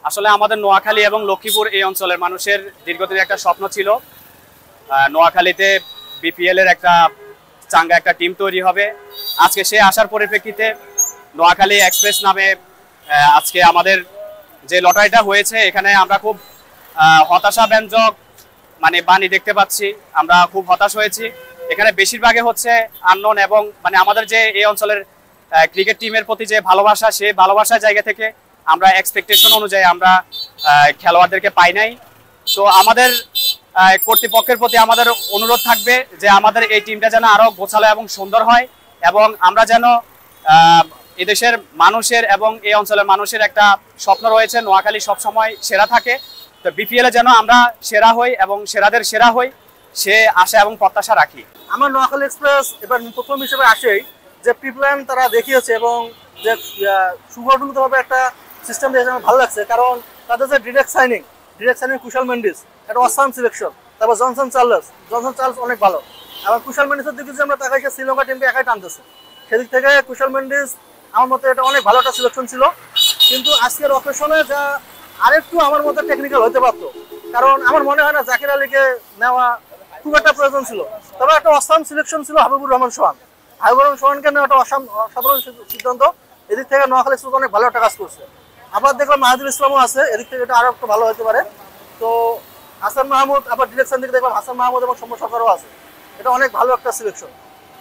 আসলে আমাদের নোয়াখালী এবং লক্ষ্মীপুর এই অঞ্চলের মানুষের দীর্ঘদিনের একটা স্বপ্ন ছিল নোয়াখালীতে বিপিএল এর একটা চাঙ্গা একটা টিম তৈরি হবে। আজকে সে আসার পরিপ্রেক্ষিতে নোয়াখালী এক্সপ্রেস নামে আজকে আমাদের যে লটারিটা হয়েছে এখানে আমরা খুব হতাশাব্যঞ্জক মানে বাণী দেখতে পাচ্ছি। আমরা খুব হতাশ হয়েছি। এখানে বেশিরভাগই হচ্ছে আননোন এবং মানে আমাদের যে এই অঞ্চলের ক্রিকেট টিমের প্রতি যে ভালোবাসা, সেই ভালোবাসার জায়গা থেকে আমরা এক্সপেকটেশন অনুযায়ী আমরা খেলোয়াড়দেরকে পাই নাই। তো আমাদের কর্তৃপক্ষের প্রতি আমাদের অনুরোধ থাকবে যে আমাদের এই টিমটা যেন আরো গোছালো এবং সুন্দর হয় এবং আমরা যেন এদেশের মানুষের এবং এই অঞ্চলের মানুষের একটা স্বপ্ন রয়েছে নোয়াখালী সবসময় সেরা থাকে। তো বিপিএল এ যেন আমরা সেরা হই এবং সেরাদের সেরা হই সে আশা এবং প্রত্যাশা রাখি। আমার নোয়াখালী এক্সপ্রেস এবার প্রথম হিসেবে আসেই যে প্রিপ্ল্যান তারা দেখিয়েছে এবং যে সুগঠিতভাবে একটা সিস্টেম দিয়েছে আমার ভালো লাগছে। কারণ তাদের যে ডিরেক্ট সাইনিং কুশাল মেন্ডিস একটা অসাম সিলেকশন, তারপর জনসন চার্লস অনেক ভালো। আবার কুশাল মেন্ডিসের দিকে যে আমরা তাকাই শ্রীলঙ্কা টিমকে একাই টানতেছে, সেদিক থেকে কুশাল মেন্ডিস আমার মতে এটা অনেক ভালো একটা সিলেকশন ছিল। কিন্তু আজকের অকেশনে যা আরেকটু আমার মতে টেকনিক্যাল হতে পারতো, কারণ আমার মনে হয় না জাকির আলীকে নেওয়া খুব একটা প্রয়োজন ছিল। তবে একটা অসাম সিলেকশন ছিল হাবিবুর রহমান সোহানকে নেওয়া একটা অসাধারণ সিদ্ধান্ত। এদিক থেকে নোয়াখালী এক্সপ্রেস অনেক ভালো একটা কাজ করছে। আবার দেখলাম মাহাদুল ইসলামও আছে, এদিক থেকে এটা আরো একটু ভালো হতে পারে। তো হাসান মাহমুদ, আবার ডিরেকশন দিকে দেখলাম হাসান মাহমুদ এবং সৌম্য সরকারও আছে, এটা অনেক ভালো একটা সিলেকশন।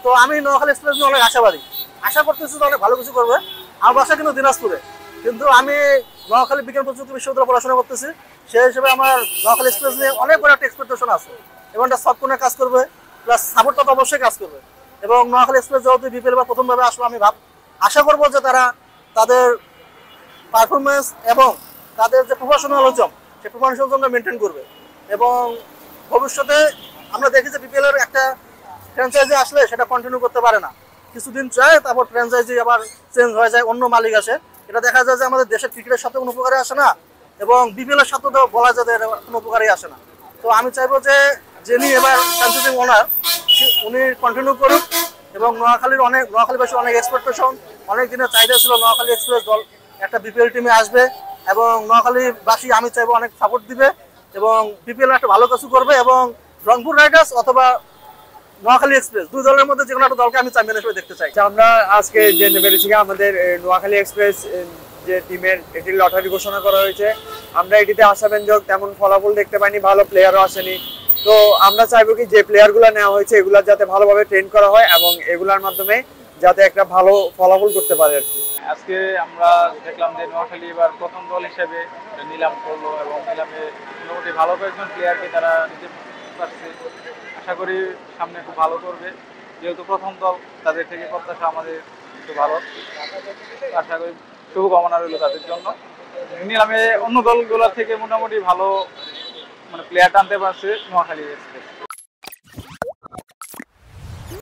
তো আমি নোয়াখালী এক্সপ্রেস নিয়ে অনেক আশাবাদী, আশা করতেছি অনেক ভালো কিছু করবে। আমার বাসা কিন্তু দিনাজপুরে, কিন্তু আমি নোয়াখালী বিজ্ঞান প্রযুক্তি বিশ্ববিদ্যালয়ে পড়াশোনা করতেছি, সেই হিসেবে আমার নোয়াখালী এক্সপ্রেস নিয়ে অনেক বড় একটা এক্সপেকটেশন আছে এবং এটা সব কোণে কাজ করবে, প্লাস সাপোর্টটা তো অবশ্যই কাজ করবে। এবং নোয়াখালী এক্সপ্রেস যেহেতু বিপিএল বা প্রথমভাবে আসলো, আমি আশা করবো যে তারা তাদের পারফরমেন্স এবং তাদের যে প্রফেশনালিজম সেই প্রফেশনালিজমটা মেনটেন করবে। এবং ভবিষ্যতে আমরা দেখি যে বিপিএল এর একটা ফ্র্যাঞ্চাইজি আসলে সেটা কন্টিনিউ করতে পারে না, কিছুদিন চায় তারপর ফ্র্যাঞ্চাইজি আবার চেঞ্জ হয়ে যায়, অন্য মালিক আসে। এটা দেখা যায় যে আমাদের দেশের ক্রিকেটের সাথে কোনো উপকারে আসে না এবং বিপিএল এর সাথে তো বলা যায় যে কোনো উপকারই আসে না। তো আমি চাইবো যে যিনি এবার ফ্র্যাঞ্চাইজি ওনার উনি কন্টিনিউ করুক এবং নোয়াখালীবাসীর অনেক এক্সপেকটেশন, অনেক দিনের চাহিদা ছিল নোয়াখালী এক্সপ্রেস দল একটা বিপিএল টিমে আসবে এবং নোয়াখালীবাসী আমি চাইবো অনেক সাপোর্ট দিবে এবং বিপিএল একটা ভালো কিছু করবে এবং রংপুর রাইডার্স অথবা নোয়াখালী এক্সপ্রেস দুই দলের মধ্যে যে কোনো একটা দলকে আমি চ্যাম্পিয়ন হিসেবে দেখতে চাই। আমরা আজকে জানতে পেরেছি আমাদের নোয়াখালী এক্সপ্রেস যে টিমের এটি লটারি ঘোষণা করা হয়েছে। আমরা এটিতে আশাব্যঞ্জক তেমন ফলাফল দেখতে পাইনি, ভালো প্লেয়ারও আসেনি। তো আমরা চাইবো কি যে প্লেয়ারগুলো নেওয়া হয়েছে এগুলা যাতে ভালোভাবে ট্রেন করা হয় এবং এগুলার মাধ্যমে যাতে একটা ভালো ফলাফল করতে পারে আর কি। আজকে আমরা দেখলাম যে নোয়াখালী এবার প্রথম দল হিসেবে নিলাম করলো এবং নিলামে মোটামুটি ভালো কয়েকজন প্লেয়ারকে তারা নিতে পারছে। আশা করি সামনে খুব ভালো করবে, যেহেতু প্রথম দল তাদের থেকে প্রত্যাশা আমাদের একটু ভালো। আশা করি শুভকামনা রইল তাদের জন্য। নিলামে অন্য দলগুলোর থেকে মোটামুটি ভালো মানে প্লেয়ার টানতে পারছে নোয়াখালী এক্সপ্রেস।